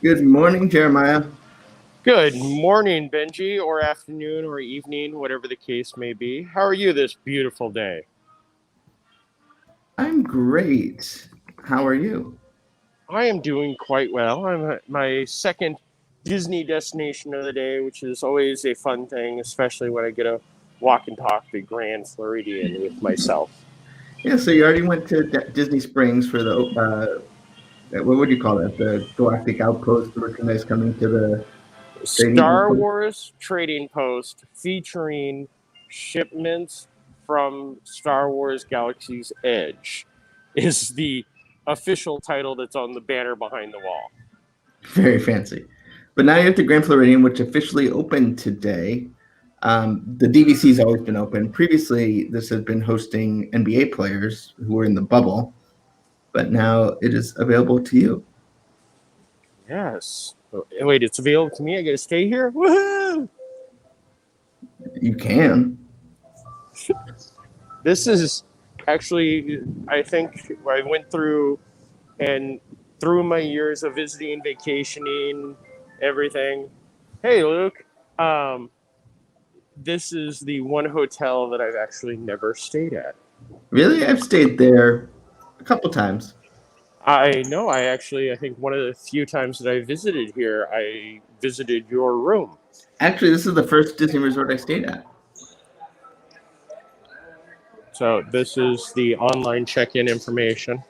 Good morning, Jeremiah. Good morning, Benji, or afternoon, or evening, whatever the case may be. How are you this beautiful day? I'm great. How are you? I am doing quite well. I'm at my second Disney destination of the day, which is always a fun thing, especially when I get to walk and talk the Grand Floridian with myself. Yeah, so you already went to Disney Springs for the what would you call that? The Galactic Outpost, the merchandise coming to the trading Star outpost. Wars Trading Post featuring shipments from Star Wars Galaxy's Edge is the official title that's on the banner behind the wall. Very fancy. But now you're at the Grand Floridian, which officially opened today. The DVC's always been open. Previously, this has been hosting NBA players who were in the bubble, but now it is available to you. Yes. Oh, wait, it's available to me. I got to stay here. Woohoo! You can. This is actually, I think, I went through and through my years of visiting, vacationing, everything. Hey, Luke. Um, this is the one hotel that I've actually never stayed at. Really, I've stayed there a couple times. I know. I think one of the few times that I visited here, I visited your room. Actually, this is the first Disney resort I stayed at. So this is the online check-in information.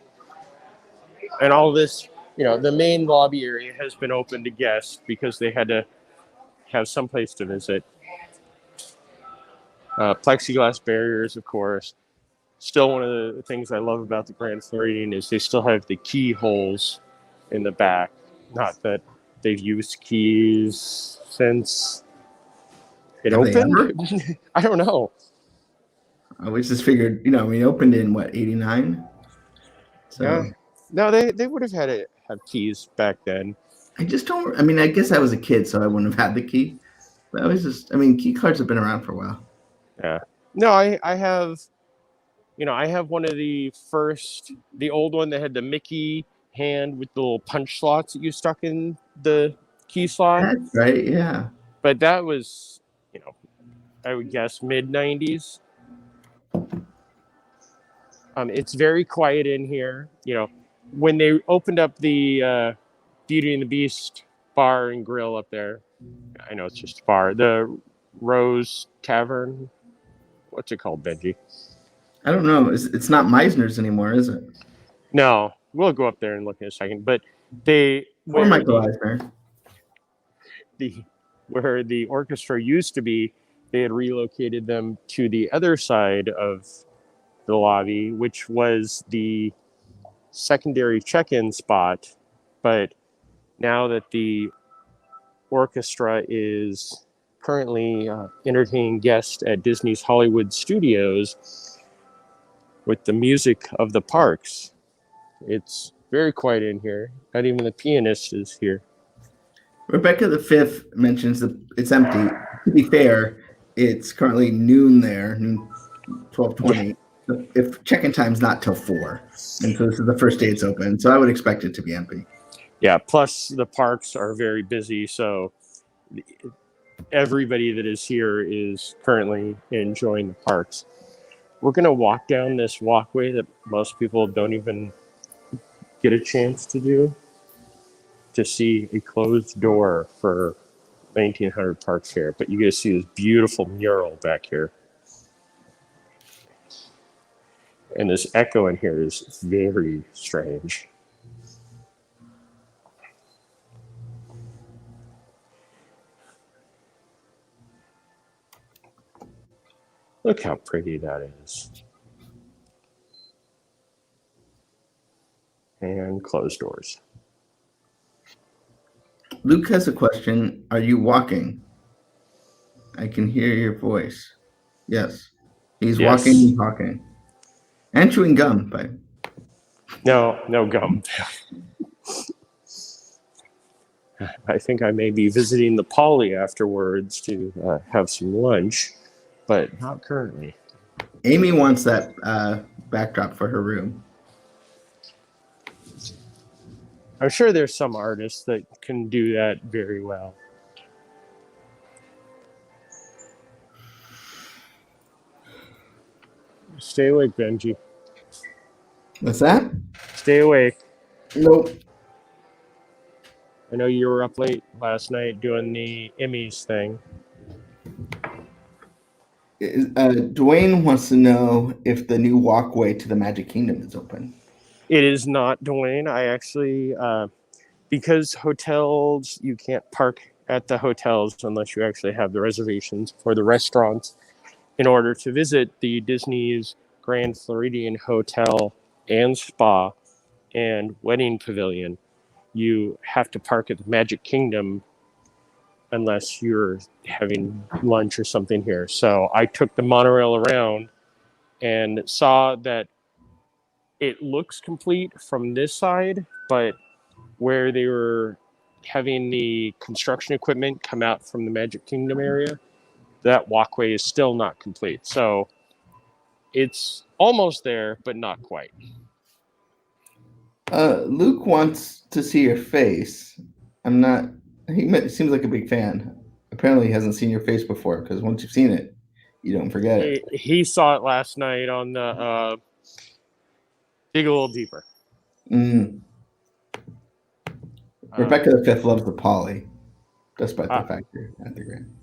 And all this, the main lobby area has been open to guests because they had to have some place to visit. Plexiglass barriers, of course. Still, one of the things I love about the Grand Floridian is they still have the keyholes in the back. Not that they've used keys since it Have they opened. ever? I don't know. I always just figured, we opened in what, 89? Yeah. So No, they would have had to have keys back then. I just don't, I mean, I guess I was a kid, so I wouldn't have had the key. But I was just, I mean, key cards have been around for a while. Yeah. No, I have I have one of the first, the old one that had the Mickey hand with the little punch slots that you stuck in the key slot. That's right. Yeah. But that was, you know, I would guess mid 90s. It's very quiet in here. When they opened up the Beauty and the Beast bar and grill up there, I know it's just a bar, the Rose Tavern. What's it called, Benji? I don't know. It's not Meisner's anymore, is it? No, we'll go up there and look in a second. But they Or where Michael the Eisner. the where the orchestra used to be, they had relocated them to the other side of the lobby, which was the secondary check-in spot. But now that the orchestra is currently entertaining guests at Disney's Hollywood Studios with the music of the parks, it's very quiet in here. Not even the pianist is here. Rebecca the Fifth mentions that it's empty. To be fair, it's currently noon there, noon 12:20. If check-in time's not till 4, and so this is the first day it's open, so I would expect it to be empty. Yeah, plus the parks are very busy, so everybody that is here is currently enjoying the parks. We're going to walk down this walkway that most people don't even get a chance to do to see a closed door for 1900 Parks here. But you guys see this beautiful mural back here. And this echo in here is very strange. Look how pretty that is. And closed doors. Luke has a question. Are you walking? I can hear your voice. Yes. He's walking Yes. and talking. And chewing gum, but No gum. I think I may be visiting the Poly afterwards to have some lunch, but not currently. Amy wants that backdrop for her room. I'm sure there's some artists that can do that very well. Stay awake, Benji. What's that? Stay awake. Nope. I know you were up late last night doing the Emmys thing. Dwayne wants to know if the new walkway to the Magic Kingdom is open. It is not, Dwayne. I actually, because hotels, you can't park at the hotels unless you actually have the reservations for the restaurants. In order to visit the Disney's Grand Floridian Hotel and Spa and Wedding Pavilion, you have to park at the Magic Kingdom unless you're having lunch or something here. So I took the monorail around and saw that it looks complete from this side, but where they were having the construction equipment come out from the Magic Kingdom area, that walkway is still not complete. So it's almost there, but not quite. Luke wants to see your face. I'm not. Seems like a big fan. Apparently, he hasn't seen your face before because once you've seen it, you don't forget it. He saw it last night on the Dig a Little Deeper. Mm. Rebecca the Fifth loves the Poly, despite the fact you're at the Grand.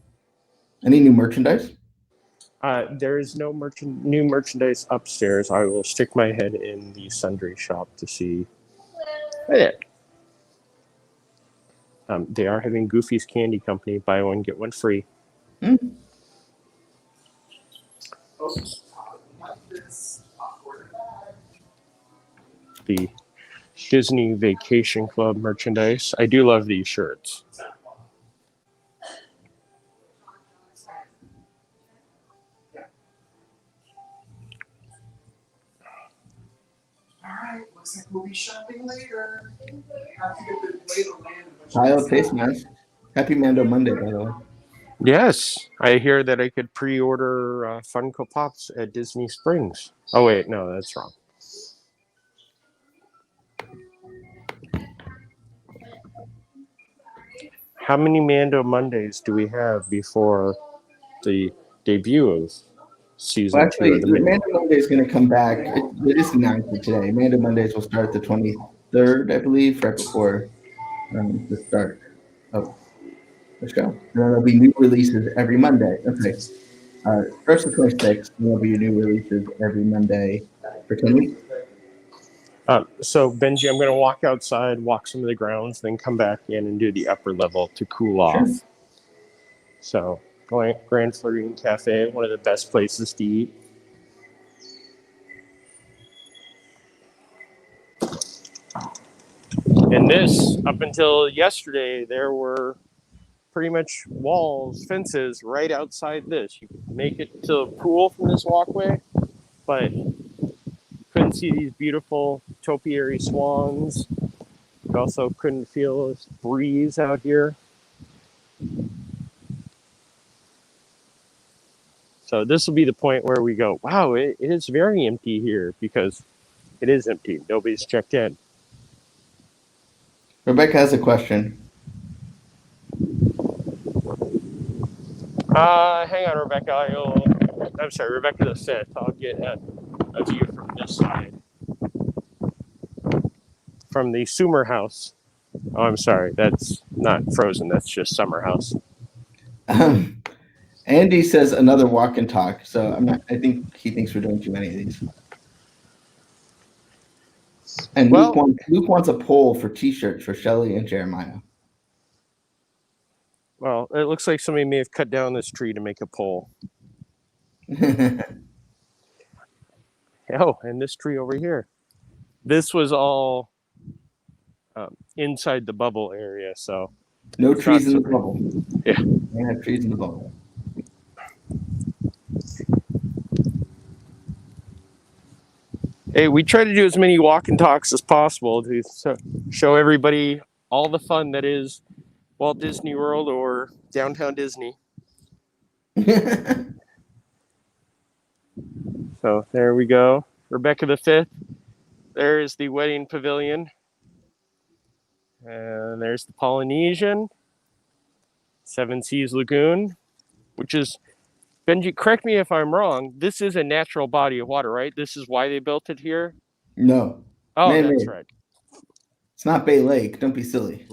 Any new merchandise? There is no new merchandise upstairs. I will stick my head in the sundry shop to see. They are having Goofy's Candy Company, buy one, get one free. Mm. The Disney Vacation Club merchandise. I do love these shirts. Alright, looks like we'll be shopping later. Have to get the way to land. Kyle Taste Nice. Happy Mando Monday, by the way. Yes, I hear that I could pre-order Funko Pops at Disney Springs. Oh wait, no, that's wrong. How many Mando Mondays do we have before the debut of season Well, 2 actually, of the Mando Monday is going to come back. It is announced today. Mando Mondays will start the 23rd, I believe, right before the start of the show. And then there'll be new releases every Monday. Okay. First the 26th, and there'll be new releases every Monday for 10 weeks. So Benji, I'm going to walk outside, walk some of the grounds, then come back in and do the upper level to cool off. Sure. So Grand Floridian Cafe, one of the best places to eat. And this, up until yesterday, there were pretty much walls, fences right outside this. You could make it to the pool from this walkway, but couldn't see these beautiful topiary swans. You also couldn't feel this breeze out here. So this will be the point where we go, wow, it is very empty here, because it is empty. Nobody's checked in. Rebecca has a question. Hang on, Rebecca. I'm sorry, Rebecca the Fifth. I'll get a view from this side. From the Sumer House. Oh, I'm sorry. That's not Frozen. That's just Summer House. Andy says another walk and talk. So I think he thinks we're doing too many of these. And Well, Luke wants a poll for T-shirts for Shelly and Jeremiah. Well, it looks like somebody may have cut down this tree to make a pole. Oh, and this tree over here. This was all inside the bubble area, so no trees in the bubble. Yeah, we have trees in the bubble. Hey, we try to do as many walk and talks as possible to show everybody all the fun that is Walt Disney World or Downtown Disney. So there we go. Rebecca the Fifth. There is the wedding pavilion. And there's the Polynesian, Seven Seas Lagoon, which is, Benji, correct me if I'm wrong, this is a natural body of water, right? This is why they built it here? No. Oh, Man-made. that's right. It's not Bay Lake. Don't be silly.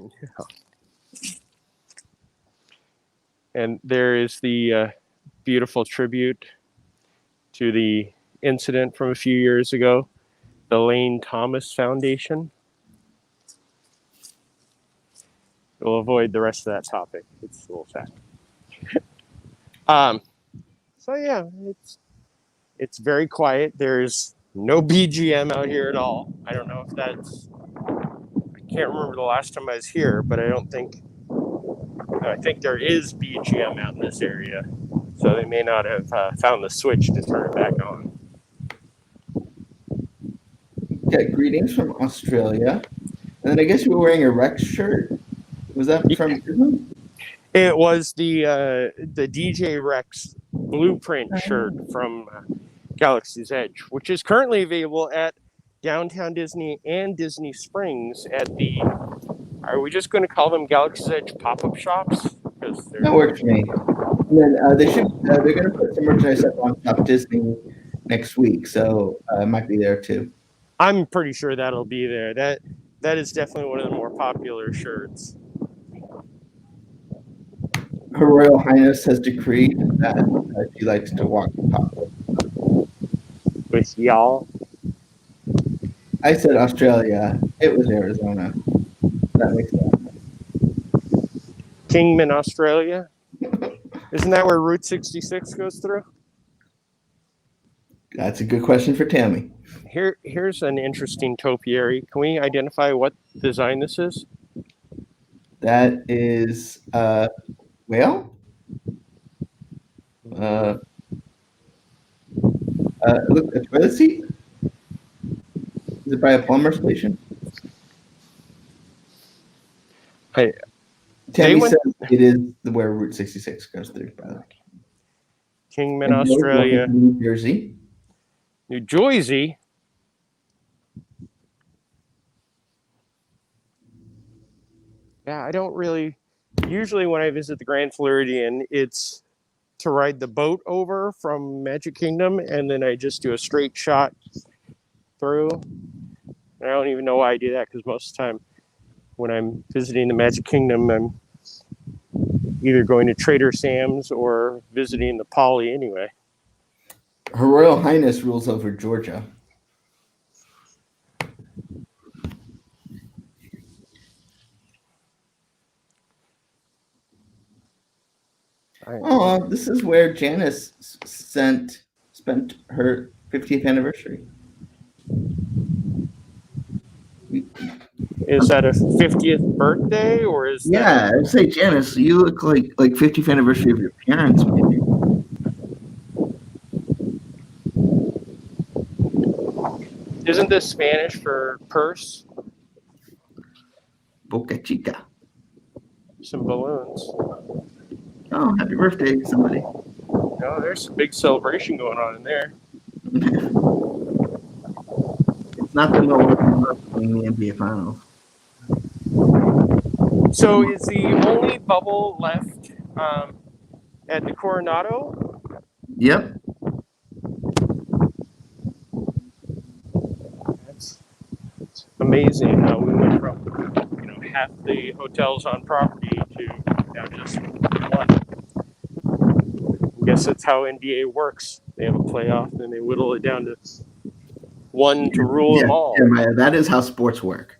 And there is the beautiful tribute to the incident from a few years ago, the Lane Thomas Foundation. We'll avoid the rest of that topic. It's a little sad. So yeah, it's very quiet. There's no BGM out here at all. I don't know if that's, I can't remember the last time I was here, but I think there is BGM out in this area. So they may not have found the switch to turn it back on. Yeah, greetings from Australia. And then I guess you were wearing a Rex shirt. Was that from? It was the DJ Rex blueprint shirt from Galaxy's Edge, which is currently available at Downtown Disney and Disney Springs at the, are we just going to call them Galaxy's Edge pop-up shops? Because That works for me. And then they're going to put some merchandise up on Top Disney next week, so it might be there too. I'm pretty sure that'll be there. That is definitely one of the more popular shirts. Her Royal Highness has decreed that she likes to walk the top. With y'all. I said Australia. It was Arizona. That makes sense. Kingman, Australia. Isn't that where Route 66 goes through? That's a good question for Tammy. Here's an interesting topiary. Can we identify what design this is? That is whale. Look, a toilet seat. Is it by a plumber station? Tammy says it is where Route 66 goes through. By the way. Kingman, Australia. New Jersey. New Jersey. Yeah, I don't really. Usually, when I visit the Grand Floridian, it's to ride the boat over from Magic Kingdom, and then I just do a straight shot through. I don't even know why I do that, because most of the time when I'm visiting the Magic Kingdom, I'm either going to Trader Sam's or visiting the Poly anyway. Her Royal Highness rules over Georgia. Oh, this is where Janice spent her 50th anniversary. Is that a 50th birthday, or is that... I'd say, Janice, you look like 50th anniversary of your parents, maybe. Isn't this Spanish for purse? Boca Chica. Some balloons. Oh, happy birthday, somebody. Oh, there's a big celebration going on in there. It's not the Milwaukee in the NBA Finals. So is the only bubble left at the Coronado? Yep. That's amazing how we went from half the hotels on property to now just one. I guess that's how NBA works. They have a playoff and they whittle it down to one to rule them all. Yeah, that is how sports work.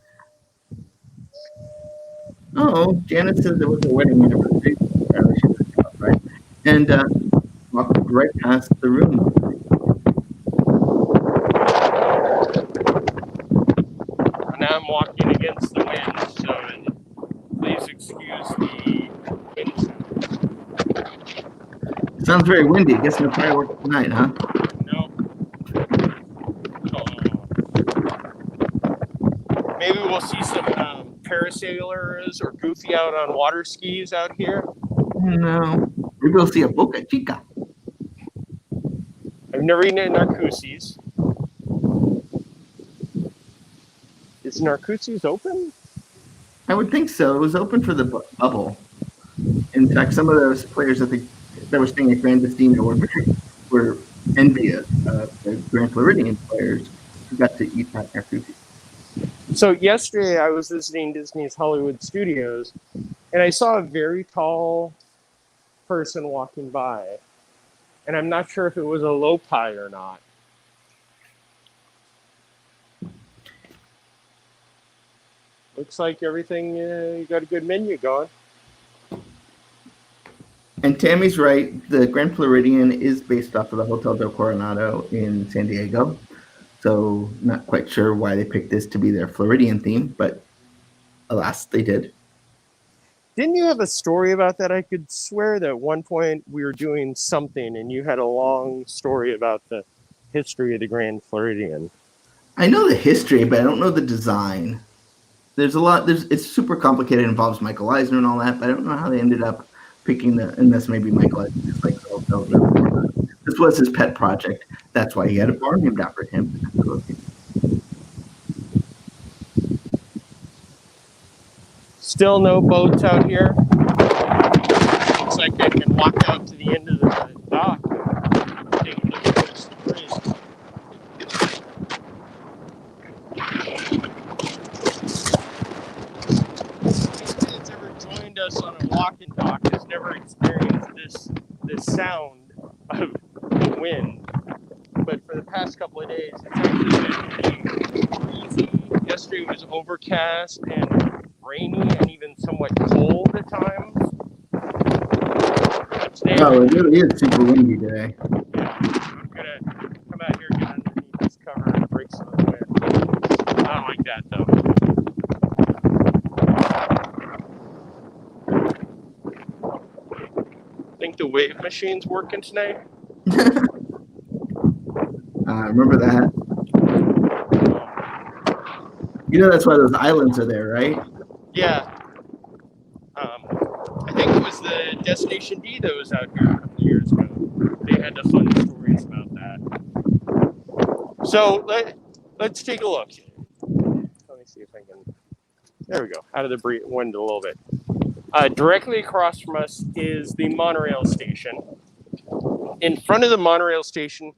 Oh, Janet said there was a wedding anniversary, right? And walked right past the room. Now I'm walking against the wind, so please excuse the wind. Sounds very windy. Guess no fireworks tonight, huh? No. Maybe we'll see some parasailers or goofy out on water skis out here. No. Maybe we'll see a Boca Chica. I've never eaten at Narcoossee's. Is Narcoossee's open? I would think so. It was open for the bubble. In fact, some of those players that were staying at Grand were envious of the Grand Floridian players who got to eat hot air sushi. So yesterday I was visiting Disney's Hollywood Studios, and I saw a very tall person walking by, and I'm not sure if it was a Lopi or not. Looks like everything, you got a good menu going. And Tammy's right. The Grand Floridian is based off of the Hotel del Coronado in San Diego. So not quite sure why they picked this to be their Floridian theme, but alas, they did. Didn't you have a story about that? I could swear that at one point we were doing something and you had a long story about the history of the Grand Floridian. I know the history, but I don't know the design. There's a lot. It's super complicated. It involves Michael Eisner and all that, but I don't know how they ended up picking unless maybe Michael Eisner just like the Hotel del Coronado. This was his pet project. That's why he had a bar named after him. Still no boats out here. Looks like I can walk out to the end of the dock and take a look at this bridge. Anybody that's ever joined us on a walking dock has never experienced this sound of the wind. But for the past couple of days, it's actually been pretty breezy. Yesterday was overcast and rainy and even somewhat cold at times. Today, Oh, it really is super windy today. yeah, I'm gonna come out here, get underneath this cover, and break some of the wind. I don't like that though. Think the wave machine's working tonight? Remember that? You know that's why those islands are there, right? Yeah. I think it was the Destination D that was out here a couple of years ago. They had the fun stories about that. So let's take a look. Let me see if I can. There we go. Out of the wind a little bit. Directly across from us is the monorail station. In front of the monorail station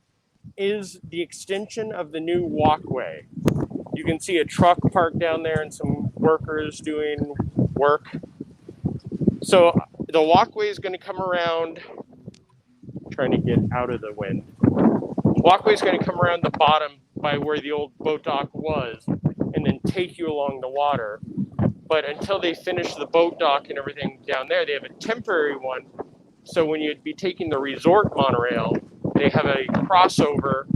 is the extension of the new walkway. You can see a truck parked down there and some workers doing work. So the walkway is going to come around, trying to get out of the wind. The walkway is going to come around the bottom by where the old boat dock was and then take you along the water. But until they finish the boat dock and everything down there, they have a temporary one. So when you'd be taking the resort monorail, they have a crossover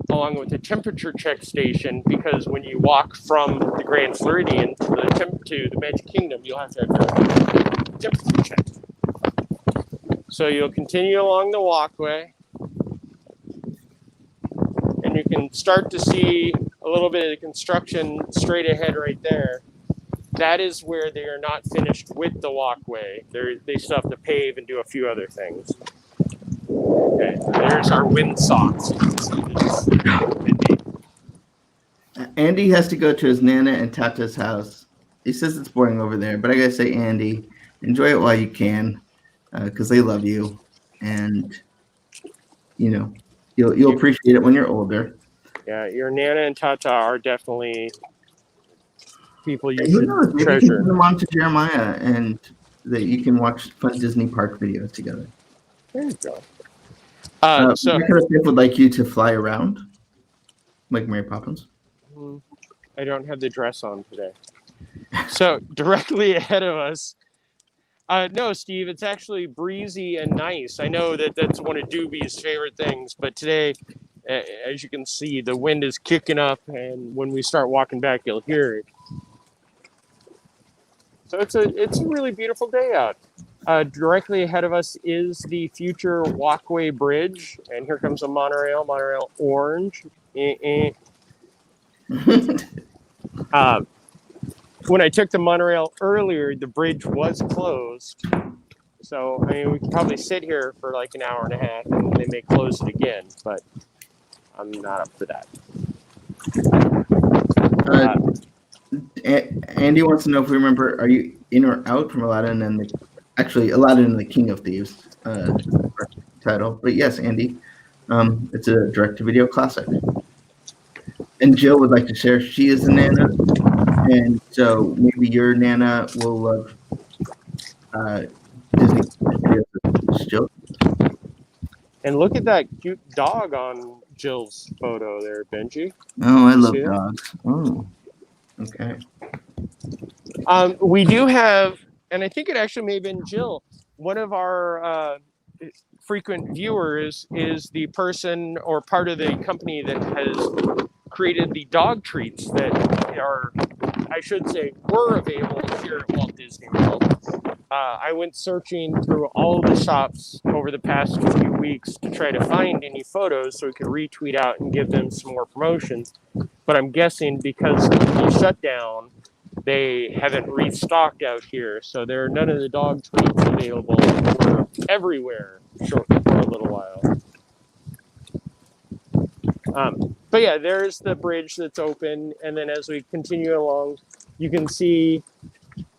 along with the temperature check station, because when you walk from the Grand Floridian to the Magic Kingdom, you'll have to have your temperature check. So you'll continue along the walkway, and you can start to see a little bit of the construction straight ahead right there. That is where they are not finished with the walkway. They still have to pave and do a few other things. Okay, there's our wind socks. You can see this. Andy has to go to his Nana and Tata's house. He says it's boring over there, but I gotta say, Andy, enjoy it while you can, because they love you, and you know you'll appreciate it when you're older. Yeah, your Nana and Tata are definitely people you Who should knows? Maybe you can treasure. put them on to Jeremiah, and that you can watch fun Disney park videos together. There you go. So Rebecca would like you to fly around, like Mary Poppins. I don't have the dress on today. So directly ahead of us. No, Steve, it's actually breezy and nice. I know that that's one of Doobie's favorite things, but today, as you can see, the wind is kicking up, and when we start walking back, you'll hear it. So it's a really beautiful day out. Directly ahead of us is the future walkway bridge, and here comes a monorail orange. When I took the monorail earlier, the bridge was closed. So, I mean, we could probably sit here for like an hour and a half, and they may close it again, but I'm not up for that. Andy wants to know if we remember, are you in or out from Aladdin and actually Aladdin and the King of Thieves title? But yes, Andy, it's a direct-to-video classic. And Jill would like to share. She is a Nana, and so maybe your Nana will love Disney videos. Jill. And look at that cute dog on Jill's photo there, Benji. Oh, I love See that? dogs. Oh, okay. We do have, and I think it actually may have been Jill, one of our frequent viewers is the person or part of the company that has created the dog treats that are, I should say, were available here at Walt Disney World. I went searching through all of the shops over the past few weeks to try to find any photos so we could retweet out and give them some more promotions. But I'm guessing because of the shutdown, they haven't restocked out here. So there are none of the dog treats available. We're everywhere for a little while. But yeah, there's the bridge that's open. And then as we continue along, you can see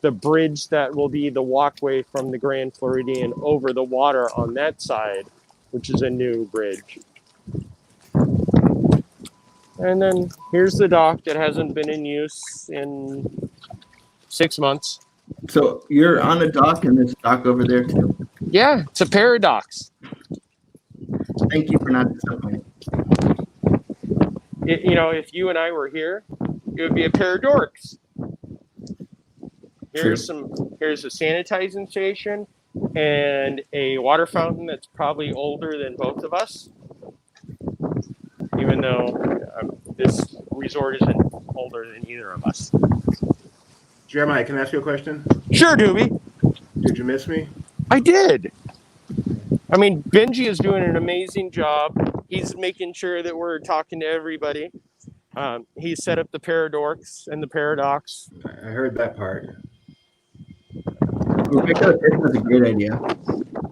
the bridge that will be the walkway from the Grand Floridian over the water on that side, which is a new bridge. And then here's the dock that hasn't been in use in 6 months. So you're on a dock, and there's a dock over there too. Yeah, it's a paradox. Thank you for not disappointing. If you and I were here, it would be a pair of dorks. Here's a sanitizing station and a water fountain that's probably older than both of us. Even though this resort isn't older than either of us. Jeremiah, can I ask you a question? Sure, Doobie. Did you miss me? I did. I mean, Benji is doing an amazing job. He's making sure that we're talking to everybody. He set up the Paradorks and the Paradox. I heard that part. Rebecca, this was a great idea.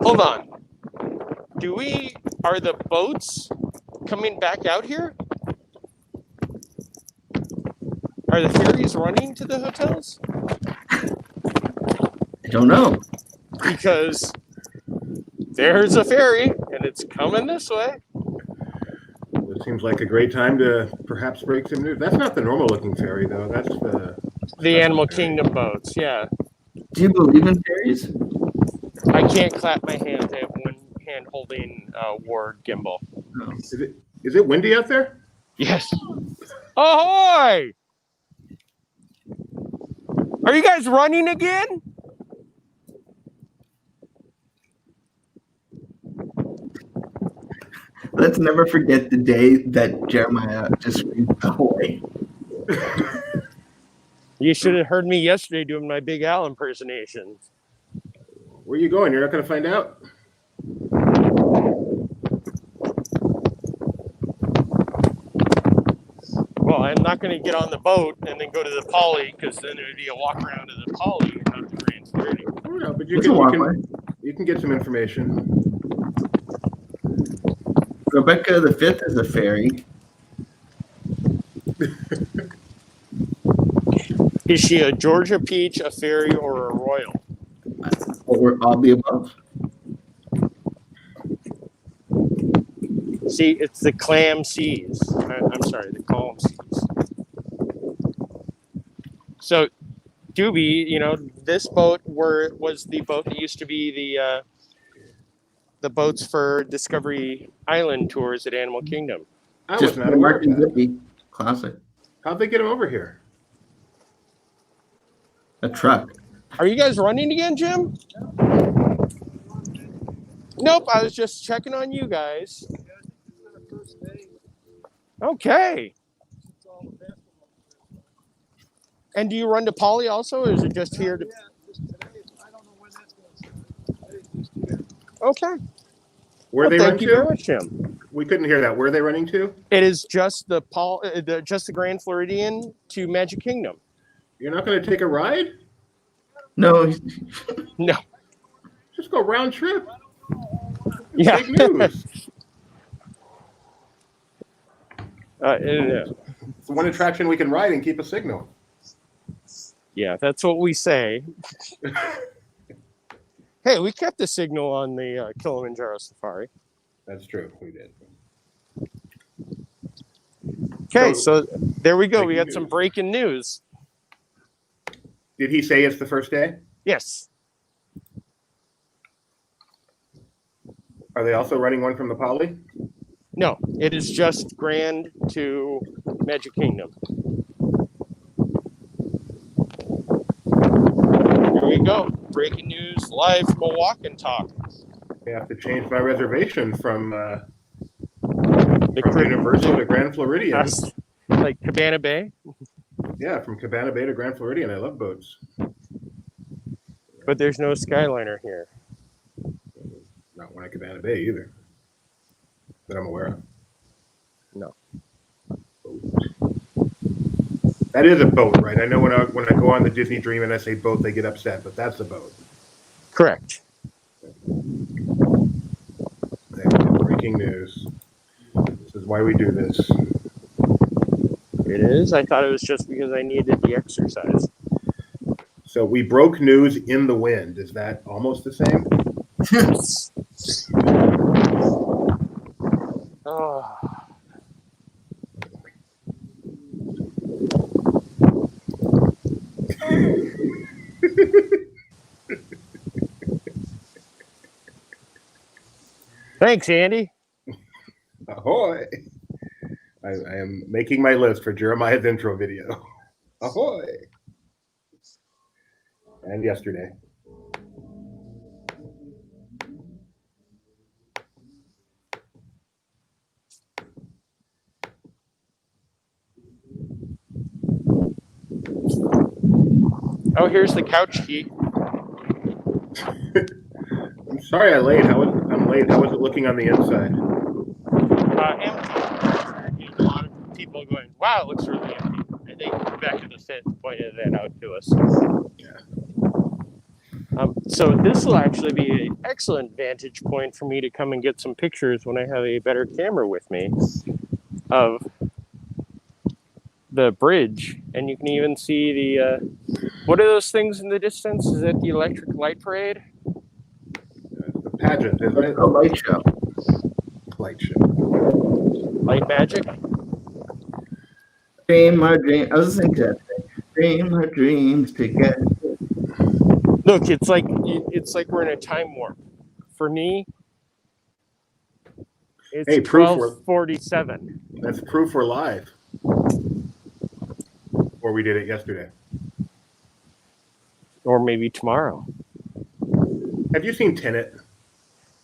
Hold on. Are the boats coming back out here? Are the ferries running to the hotels? I don't know. Because there's a ferry and it's coming this way. It seems like a great time to perhaps break some news. That's not the normal looking ferry, though. That's the Animal Kingdom boats, yeah. Do you believe in fairies? I can't clap my hands. I have one hand holding Ward gimbal. No. Is it windy out there? Yes. Ahoy! Are you guys running again? Let's never forget the day that Jeremiah just screamed ahoy. You should have heard me yesterday doing my Big Al impersonations. Where are you going? You're not going to find out? Well, I'm not going to get on the boat and then go to the Poly because then it would be a walk around to the Poly and not the Grand Floridian. Oh, no, but you can get some information. Rebecca the Fifth is a fairy. Is she a Georgia Peach, a fairy, or a royal? Or all the above. See, it's the clam seas. I'm sorry, the calm seas. So, Doobie, this boat was the boat that used to be the boats for Discovery Island tours at Animal Kingdom. I Just was not aware of that. Zippy. Classic. How'd they get him over here? A truck. Are you guys running again, Jim? Nope, I was just checking on you guys. Okay. And do you run to Poly also, or is it just here? Okay. Where are they running thank you very to? much, Jim. We couldn't hear that. Where are they running to? It is just the Grand Floridian to Magic Kingdom. You're not going to take a ride? No. No. Just go round trip. Yeah. Big news. Yeah. It's the one attraction we can ride and keep a signal. Yeah, that's what we say. Hey, we kept the signal on the Kilimanjaro Safari. That's true. We did. Okay, so there we go. We breaking got some news. breaking news. Did he say it's the first day? Yes. Are they also running one from the Poly? No, it is just Grand to Magic Kingdom. Here we go. Breaking news live from a walk and talk. I have to change my reservation from The Universal to Grand Floridian. Like Cabana Bay. Yeah, from Cabana Bay to Grand Floridian. I love boats. But there's no Skyliner here. Not one at Cabana Bay either, that I'm aware of. No. That is a boat, right? I know when I go on the Disney Dream and I say boat, they get upset, but that's a boat. Correct. Breaking news. This is why we do this. It is. I thought it was just because I needed the exercise. So we broke news in the wind. Is that almost the same? Oh. Thanks, Andy. Ahoy! I am making my list for Jeremiah's intro video. Ahoy! And yesterday. Oh, here's the couch key. I'm sorry I'm late. How was it looking on the inside? Empty. A lot of people going, wow, it looks really empty. I think Rebecca the Fifth pointed that out to us. Yeah. So this will actually be an excellent vantage point for me to come and get some pictures when I have a better camera with me of the bridge. And you can even see the, what are those things in the distance? Is that the electric light parade? The pageant, isn't it? A light show. Light show. Light magic? Dream our dream. I was listening to that. Dream our dreams together. Look, it's like we're in a time warp. For me, it's 12:47. That's proof we're live. Or we did it yesterday. Or maybe tomorrow. Have you seen Tenet?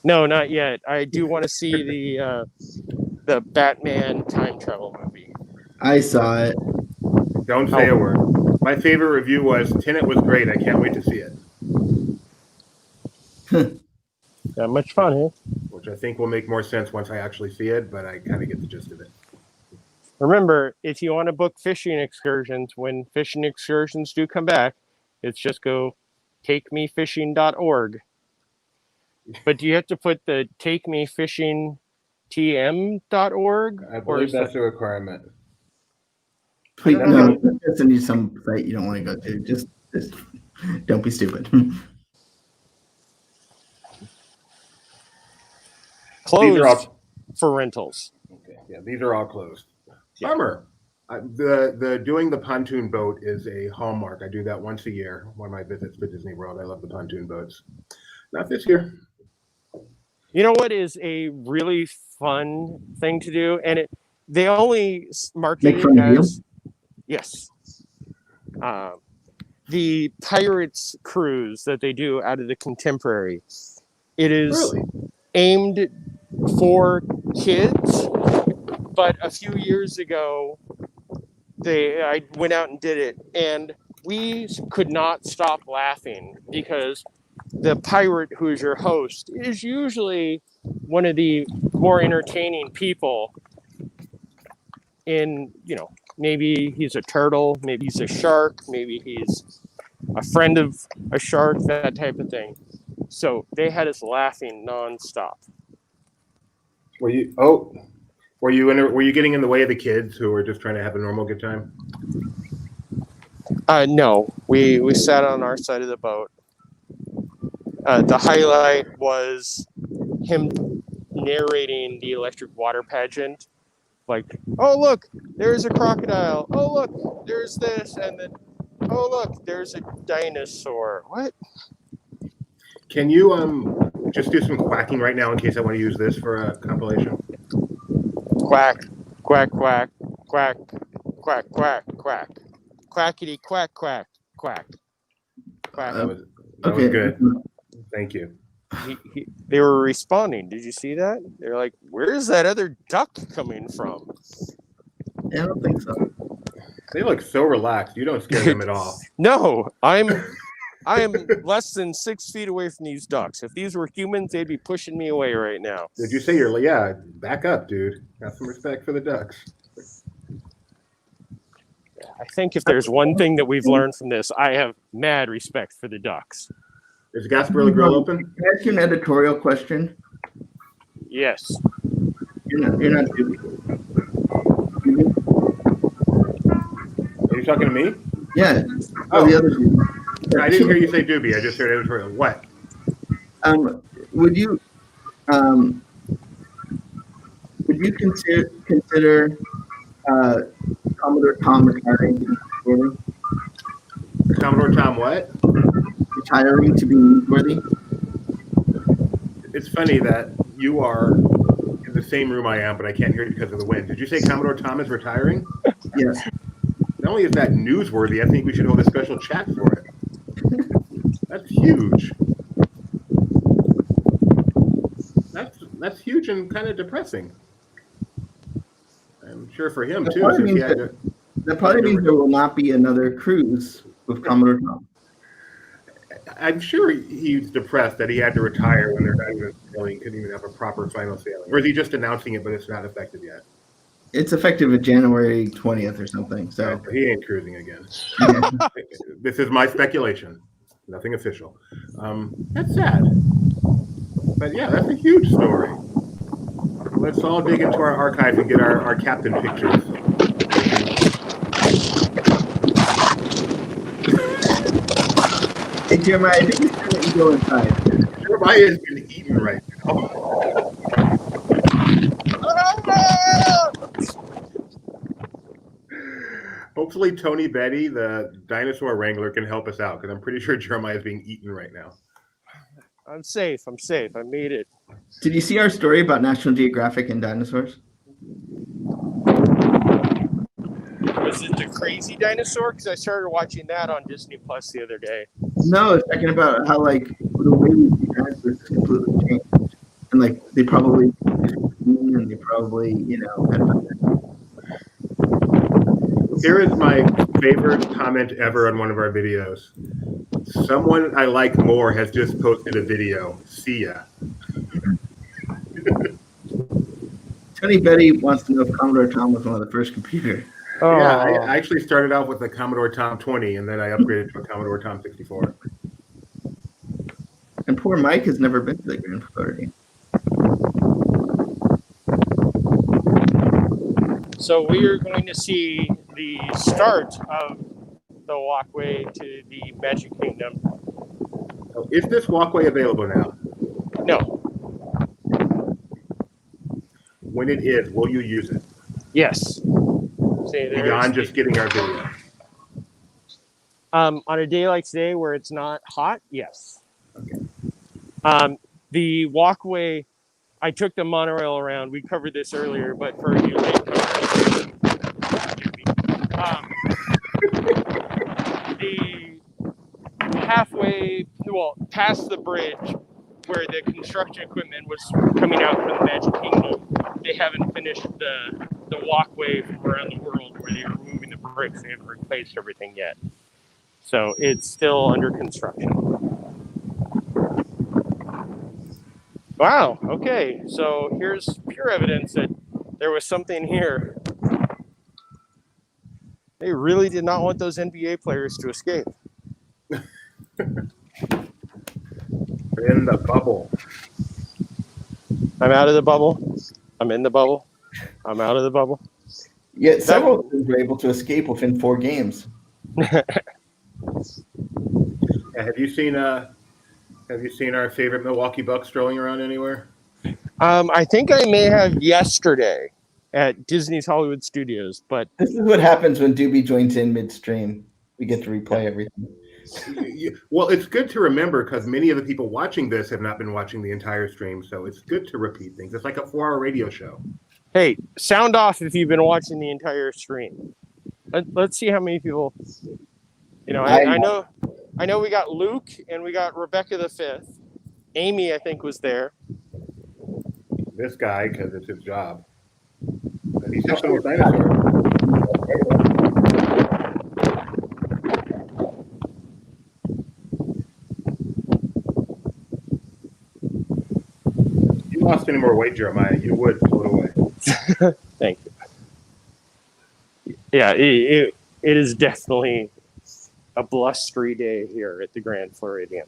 No, not yet. I do want to see the Batman time travel movie. I saw it. Don't say a word. My favorite review was Tenet was great. I can't wait to see it. That much fun, eh? Which I think will make more sense once I actually see it, but I kind of get the gist of it. Remember, if you want to book fishing excursions, when fishing excursions do come back, it's just go takemefishing.org. But do you have to put the takemefishingtm.org? I believe that's a requirement. Please, I don't know. no, send you some site you don't want to go to. Just don't be stupid. Closed for rentals. Okay, yeah, these are all closed. Bummer. The doing the pontoon boat is a hallmark. I do that once a year. One of my visits to Disney World. I love the pontoon boats. Not this year. You know what is a really fun thing to do, and they only market Make fun of you? Yes. The Pirates cruise that they do out of the Contemporary. It is aimed for kids, but a few years ago, I went out and did it, and we could not stop laughing because the pirate who is your host is usually one of the more entertaining people in, maybe he's a turtle, maybe he's a shark, maybe he's a friend of a shark, that type of thing. So they had us laughing nonstop. Were you getting in the way of the kids who were just trying to have a normal good time? No, we sat on our side of the boat. The highlight was him narrating the electric water pageant. Like, oh look, there's a crocodile. Oh look, there's this, and then, oh look, there's a dinosaur. What? Can you just do some quacking right now in case I want to use this for a compilation? Quack, quack, quack, quack, quack, quack, quack, quackity, quack, quack, quack, quack. That was good. Thank you. They were responding. Did you see that? They're like, "Where's that other duck coming from?" Yeah, I don't think so. They look so relaxed. You don't scare them at all. No, I am less than 6 feet away from these ducks. If these were humans, they'd be pushing me away right now. Did you say yeah, back up, dude. Got some respect for the ducks. I think if there's one thing that we've learned from this, I have mad respect for the ducks. Is the Gasparilla Grill open? Can I ask you an editorial question? Yes. You're not doing. Are you talking to me? Yeah. Oh. The other dude. I didn't hear you say Doobie. I just heard editorial. What? Would you consider Commodore Tom retiring? Commodore Tom what? Retiring to be newsworthy? It's funny that you are in the same room I am, but I can't hear you because of the wind. Did you say Commodore Tom is retiring? Yes. Not only is that newsworthy, I think we should hold a special chat for it. That's huge. That's huge and kind of depressing. I'm sure for him too. That probably means there will not be another cruise with Commodore Tom. I'm sure he's depressed that he had to retire when they're not even sailing, couldn't even have a proper final sailing. Or is he just announcing it, but it's not effective yet? It's effective at January 20th or something. So he ain't cruising again. Yeah. This is my speculation. Nothing official. That's sad. But yeah, that's a huge story. Let's all dig into our archive and get our captain pictures. Hey, Jeremiah, I think it's time that you go inside. Jeremiah has been eaten right now. Hopefully Tony Betty, the dinosaur wrangler, can help us out because I'm pretty sure Jeremiah is being eaten right now. I'm safe. I made it. Did you see our story about National Geographic and dinosaurs? Was it the crazy dinosaur? Because I started watching that on Disney Plus the other day. No, it's talking about how the way we see dinosaurs is completely changed, and they probably Here is my favorite comment ever on one of our videos. Someone I like more has just posted a video. See ya. Tony Betty wants to know if Commodore Tom was one of the first computers. Oh. Yeah, I actually started out with a Commodore Tom 20, and then I upgraded to a Commodore Tom 64. And poor Mike has never been to the Grand Floridian. So we are going to see the start of the walkway to the Magic Kingdom. So is this walkway available now? No. When it is, will you use it? Yes. Beyond just getting our video. On a day like today where it's not hot, yes. Okay. The walkway, I took the monorail around. We covered this earlier, but for you late the halfway, past the bridge where the construction equipment was coming out from the Magic Kingdom, they haven't finished the walkway from around the world where they were moving the bricks. They haven't replaced everything yet. So it's still under construction. Wow, okay. So here's pure evidence that there was something here. They really did not want those NBA players to escape. In the bubble. I'm out of the bubble. I'm in the bubble. I'm out of the bubble. Yet several of them were able to escape within 4 games. Have you seen our favorite Milwaukee Bucks strolling around anywhere? I think I may have yesterday at Disney's Hollywood Studios, but This is what happens when Doobie joins in midstream. We get to replay everything. Well, it's good to remember because many of the people watching this have not been watching the entire stream, so it's good to repeat things. It's like a 4-hour radio show. hey, sound off if you've been watching the entire stream. Let's see how many people. You know, I know we got Luke and we got Rebecca the Fifth. Amy, I think, was there. This guy, because it's his job. And he's just a little dinosaur. If you lost any more weight, Jeremiah, you would float away. Thank you. Yeah, it is definitely a blustery day here at the Grand Floridian.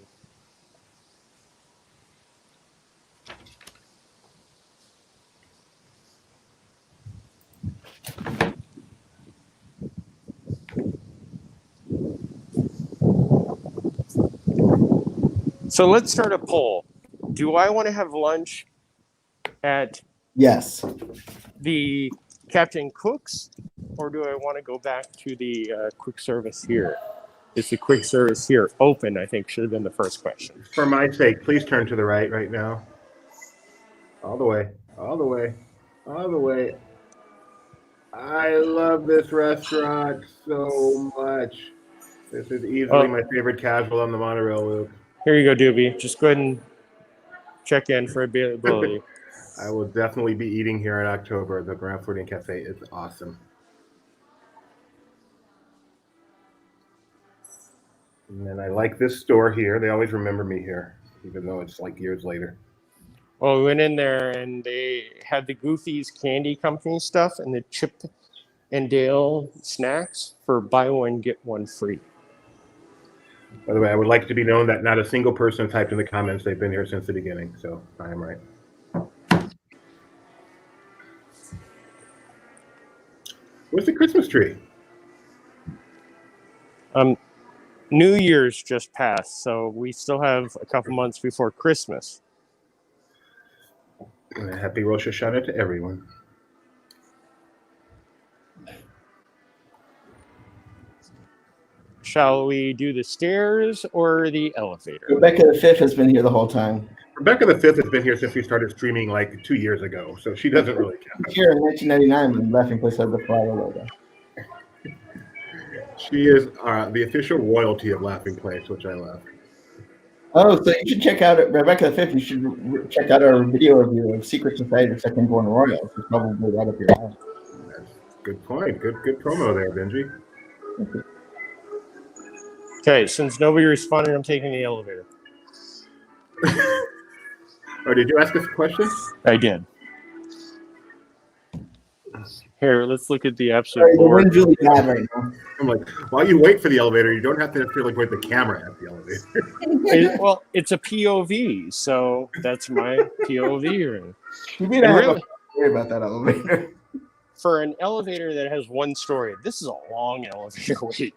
So let's start a poll. Do I want to have lunch at Yes. the Captain Cook's, or do I want to go back to the quick service here? Is the quick service here open? I think should have been the first question. For my sake, please turn to the right now. All the way, all the way, all the way. I love this restaurant so much. This is easily my favorite casual on the monorail loop. Here you go, Doobie. Just go ahead and check in for availability. I will definitely be eating here in October. The Grand Floridian Cafe is awesome. And then I like this store here. They always remember me here, even though it's like years later. Well, we went in there and they had the Goofy's Candy Company stuff and the Chip and Dale snacks for buy one, get one free. By the way, I would like to be known that not a single person typed in the comments they've been here since the beginning, so I am right. Where's the Christmas tree? New Year's just passed, so we still have a couple months before Christmas. And a happy Rosh Hashanah to everyone. Shall we do the stairs or the elevator? Rebecca the Fifth has been here the whole time. Rebecca the Fifth has been here since we started streaming like 2 years ago, so she doesn't really count. Here in 1999 when Laughing Place had the flower logo. She is the official royalty of Laughing Place, which I love. Oh, so you should check out Rebecca the Fifth. You should check out our video review of Secret Society of Second Born Royals. It's probably right up your alley. That's a good point. Good promo there, Benji. Okay, since nobody responded, I'm taking the elevator. Oh, did you ask us a question? I did. Here, let's look at the Sorry, absolute the board. wind's really bad right now. I'm like, while you wait for the elevator, you don't have to necessarily point the camera at the elevator. Well, it's a POV, so that's my POV. You mean I And have really, a story about that elevator? for an elevator that has one story, this is a long elevator wait.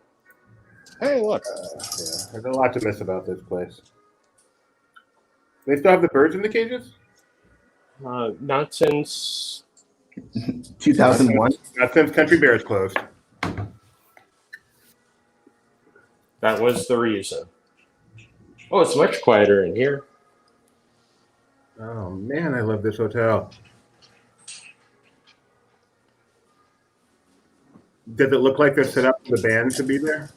Hey, look. Yeah, there's a lot to miss about this place. They still have the birds in the cages? Not since 2001. Not since Country Bears closed. that was the reason. Oh, it's much quieter in here. Oh, man, I love this hotel. Does it look like they're set up for the band to be there?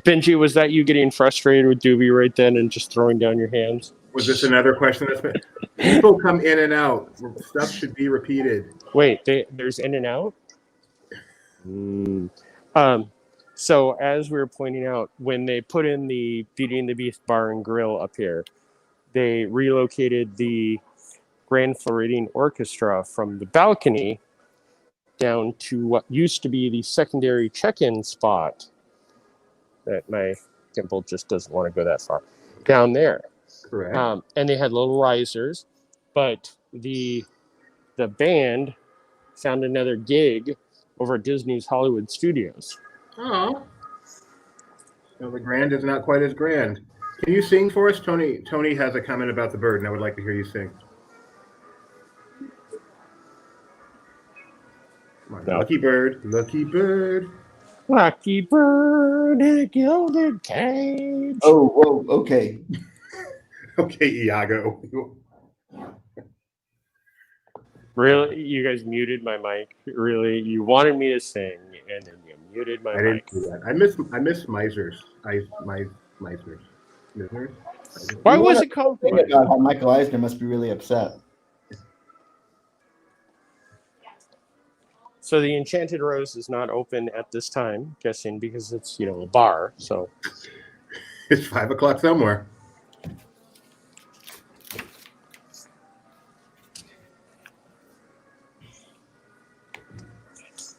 Benji, was that you getting frustrated with Doobie right then and just throwing down your hands? Was this another question that's been... People come in and out. Stuff should be repeated. Wait, there's in and out? So as we were pointing out, when they put in the Beauty and the Beast Bar and Grill up here, they relocated the Grand Floridian Orchestra from the balcony down to what used to be the secondary check-in spot that my Dimple just doesn't want to go that far, down there. Correct. And they had little risers, but the band found another gig over at Disney's Hollywood Studios. Oh, no, the grand is not quite as grand. Can you sing for us, Tony? Tony has a comment about the bird, and I would like to hear you sing. Come on, No. lucky bird, lucky bird. Lucky bird in a gilded cage. Oh, whoa, okay. Okay, Iago. Really? You guys muted my mic? Really? You wanted me to sing, and then you muted my I didn't mic. do that. I miss misers. Misers. Misers? Why You was wanna it called Think miser? about how Michael Eisner must be really upset. So the Enchanted Rose is not open at this time, guessing because it's a bar. So It's 5 o'clock somewhere.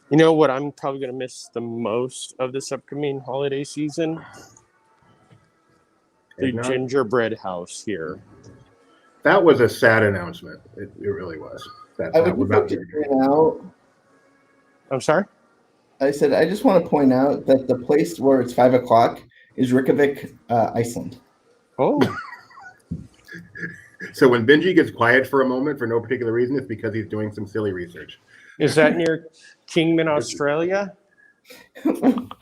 you know what I'm probably gonna miss the most of this upcoming holiday season? The Eggnog? gingerbread house here. That was a sad announcement. It really was. I would just like to point out. I'm sorry? I said I just want to point out that the place where it's 5 o'clock is Reykjavik, Iceland. Oh, So when Benji gets quiet for a moment for no particular reason, it's because he's doing some silly research. is that near Kingman, Australia?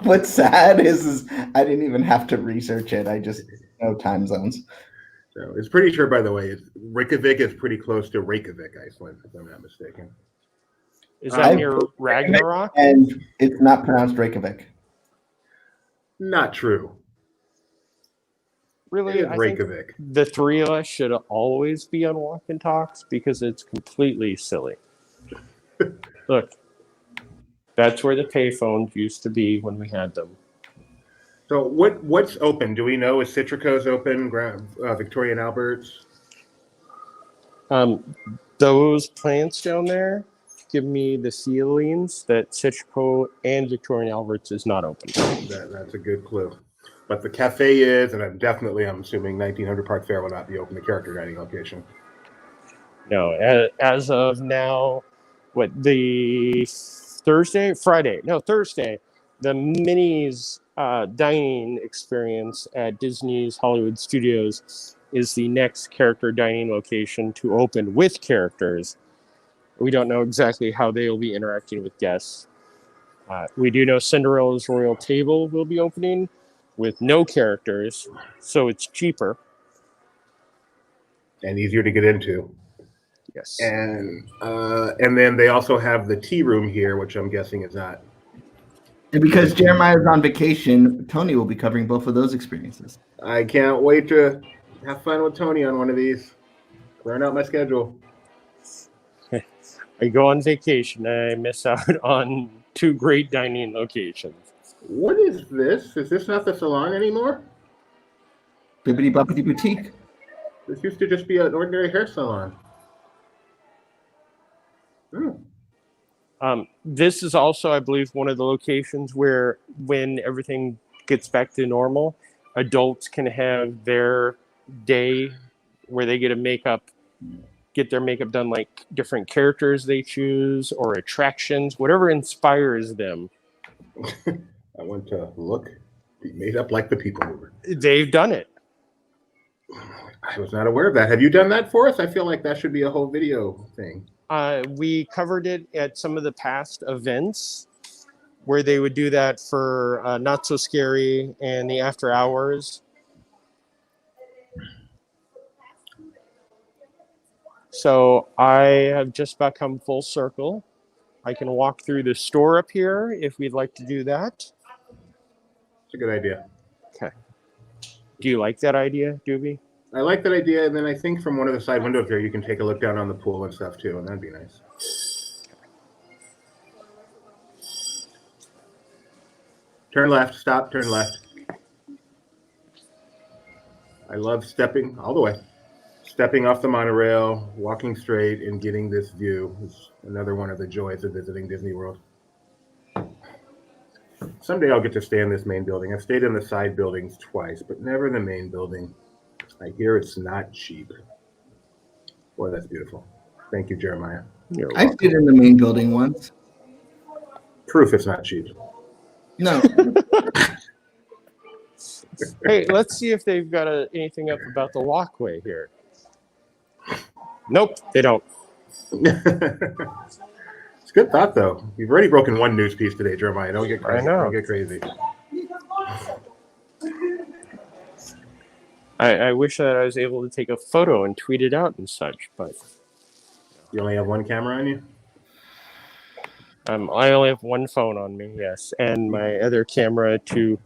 What's sad is I didn't even have to research it. I just know time zones. So it's pretty sure, by the way, Reykjavik is pretty close to Reykjavik, Iceland, if I'm not mistaken. Is that I- near Ragnarok? And it's not pronounced Reykjavik. Not true. Really? It is I think Reykjavik. the three of us should always be on Walk and Talks because it's completely silly. Look, that's where the payphones used to be when we had them. So what's open? Do we know? Is Citrico's open? Victoria and Albert's? Those plants down there give me the feelings that Citrico and Victorian Alberts is not open. That's a good clue. But the cafe is, and I'm assuming 1900 Park Fair will not be open, the character dining location. No, as of now, Thursday, the Minis dining experience at Disney's Hollywood Studios is the next character dining location to open with characters. We don't know exactly how they will be interacting with guests. We do know Cinderella's Royal Table will be opening with no characters, so it's cheaper. And easier to get into. Yes. And then they also have the tea room here, which I'm guessing is not. And because Jeremiah's on vacation, Tony will be covering both of those experiences. I can't wait to have fun with Tony on one of these. Clearing out my schedule. I go on vacation, I miss out on two great dining locations. What is this? Is this not the salon anymore? Bibbidi Boppidi Boutique. This used to just be an ordinary hair salon. This is also, I believe, one of the locations where, when everything gets back to normal, adults can have their day where they get their makeup done like different characters they choose or attractions, whatever inspires them. I want to be made up like the people mover. They've done it. I was not aware of that. Have you done that for us? I feel like that should be a whole video thing. We covered it at some of the past events where they would do that for Not So Scary and the After Hours. So I have just about come full circle. I can walk through the store up here if we'd like to do that. It's a good idea. Okay. Do you like that idea, Doobie? I like that idea, and then I think from one of the side windows there, you can take a look down on the pool and stuff too, and that'd be nice. Turn left, stop, turn left. I love stepping all the way. Stepping off the monorail, walking straight, and getting this view is another one of the joys of visiting Disney World. Someday I'll get to stay in this main building. I've stayed in the side buildings twice, but never in the main building. I hear it's not cheap. Boy, that's beautiful. Thank you, Jeremiah. You're I welcome. stayed in the main building once. Proof it's not cheap. No. Hey, let's see if they've got anything up about the walkway here. Nope, they don't. It's a good thought, though. You've already broken one news piece today, Jeremiah. Don't get crazy. I know. Don't get crazy. I wish that I was able to take a photo and tweet it out and such, but You only have one camera on you? I only have one phone on me, yes, and my other camera to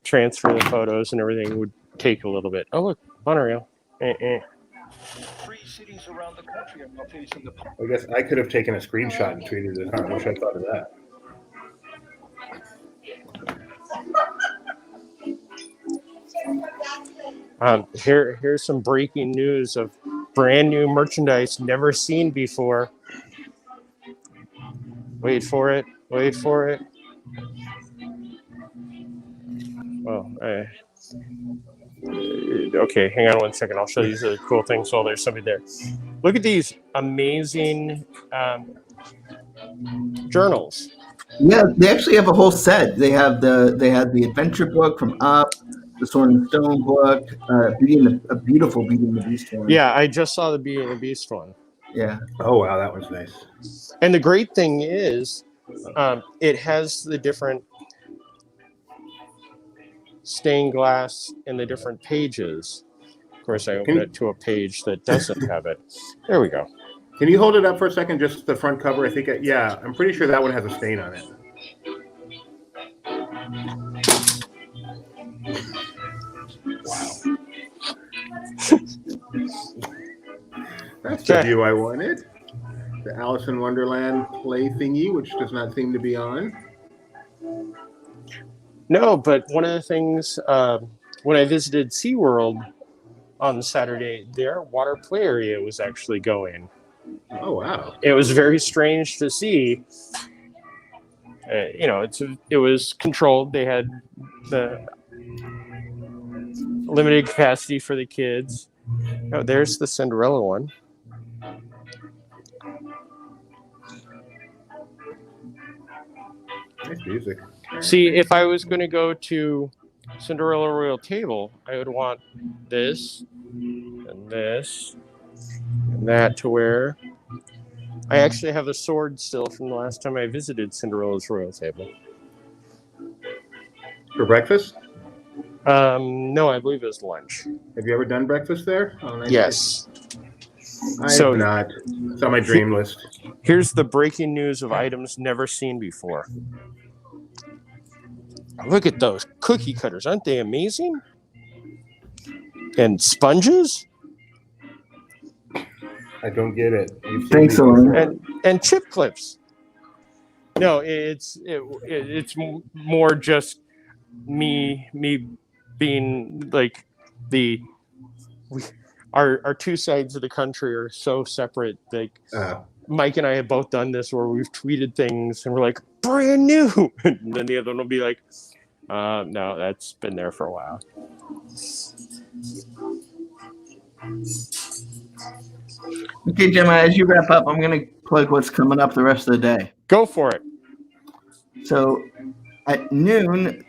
transfer the photos and everything would take a little bit. Oh, look, monorail. Three cities around the country are now facing the I guess I could have taken a screenshot and tweeted it out. I wish I thought of that. Here's some breaking news of brand new merchandise never seen before. Wait for it. Wait for it. Oh, okay, hang on 1 second. I'll show you these other cool things while there's somebody there. Look at these amazing journals. Yeah, they actually have a whole set. They had the adventure book from Up, the Sword and Stone book, a beautiful Beauty and the Beast one. Yeah, I just saw the Beauty and the Beast one. Yeah. Oh, wow, that was nice. And the great thing is, it has the different stained glass in the different pages. Of course, I opened it to a page that doesn't have it. There we go. Can you hold it up for a second? Just the front cover. I think, yeah, I'm pretty sure that one has a stain on it. That's the view I wanted. The Alice in Wonderland play thingy, which does not seem to be on. No, but one of the things, when I visited SeaWorld on Saturday, their water play area was actually going. Oh, wow. It was very strange to see. It was controlled. They had the limited capacity for the kids. Oh, there's the Cinderella one. Nice music. See, if I was going to go to Cinderella Royal Table, I would want this and this and that to wear. I actually have a sword still from the last time I visited Cinderella's Royal Table. For breakfast? No, I believe it was lunch. Have you ever done breakfast there? Oh, nice. Yes. I So- have not. It's on my dream list. Here's the breaking news of items never seen before. Look at those cookie cutters. Aren't they amazing? And sponges I don't get it. Thanks, Elaine. and chip clips. No, it's more just me being like our two sides of the country are so separate. Like Mike and I have both done this where we've tweeted things and we're like, brand new. And then the other one will be like, no, that's been there for a while. Okay, Gemma, as you wrap up, I'm going to plug what's coming up the rest of the day. Go for it. So at noon,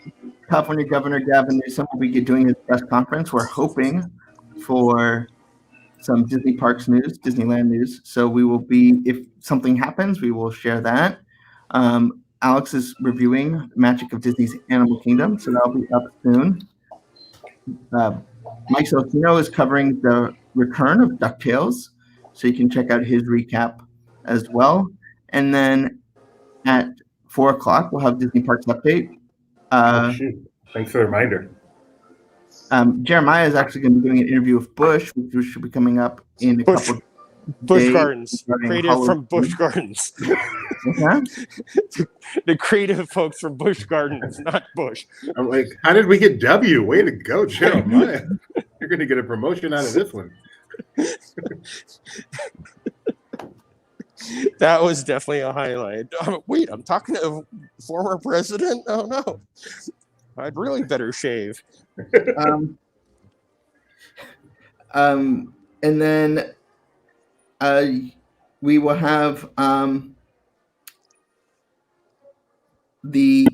California Governor Gavin Newsom will be doing his press conference. We're hoping for some Disney Parks news, Disneyland news. So we will be, if something happens, we will share that. Alex is reviewing Magic of Disney's Animal Kingdom, so that'll be up soon. Mike Celestino is covering the return of DuckTales, so you can check out his recap as well. And then at 4 o'clock, we'll have Disney Parks Update. Shoot. Thanks for the reminder. Jeremiah is actually going to be doing an interview with Bush, which should be coming up in a couple Bush days Gardens, regarding creative Halloween. from Bush Gardens. Okay. The creative folks from Bush Gardens, not Bush. I'm like, how did we get W? Way to go, Jeremiah. You're going to get a promotion out of this one. That was definitely a highlight. Wait, I'm talking to a former president? Oh, no. I'd really better shave. And then we will have the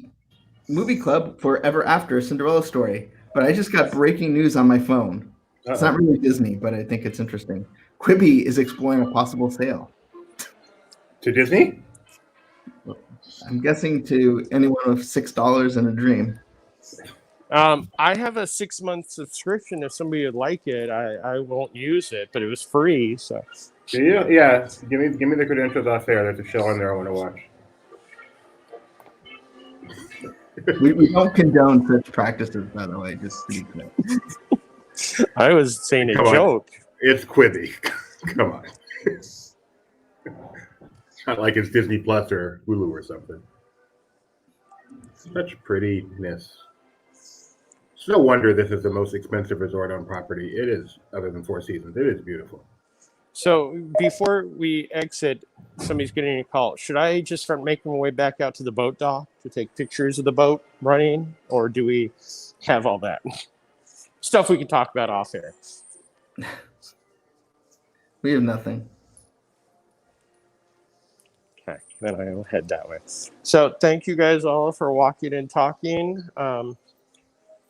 movie club for Ever After, a Cinderella story. But I just got breaking news on my phone. It's not really Disney, but I think it's interesting. Quibi is exploring a possible sale. To Disney? I'm guessing to anyone with $6 and a dream. I have a 6-month subscription. If somebody would like it, I won't use it, but it was free. So Yeah. Give me the credentials off there. There's a show on there I want to watch. We don't condone such practices, by the way, just to be clear. I was saying a Come on. joke. It's Quibi. Come on. It's not like it's Disney Plus or Hulu or something. Such prettiness. It's no wonder this is the most expensive resort on property. It is, other than Four Seasons. It is beautiful. So before we exit, somebody's getting a call. Should I just start making my way back out to the boat dock to take pictures of the boat running, or do we have all that stuff we can talk about off air? We have nothing. Okay, then I will head that way. So thank you guys all for walking and talking.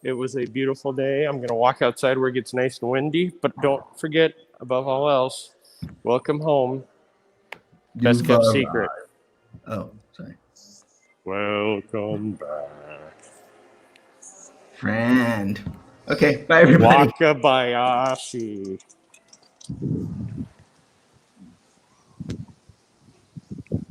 It was a beautiful day. I'm going to walk outside where it gets nice and windy, but don't forget, above all else, welcome home. Best kept secret. Oh, sorry. Welcome back. Friend. Okay, bye everybody. Wakabayashi.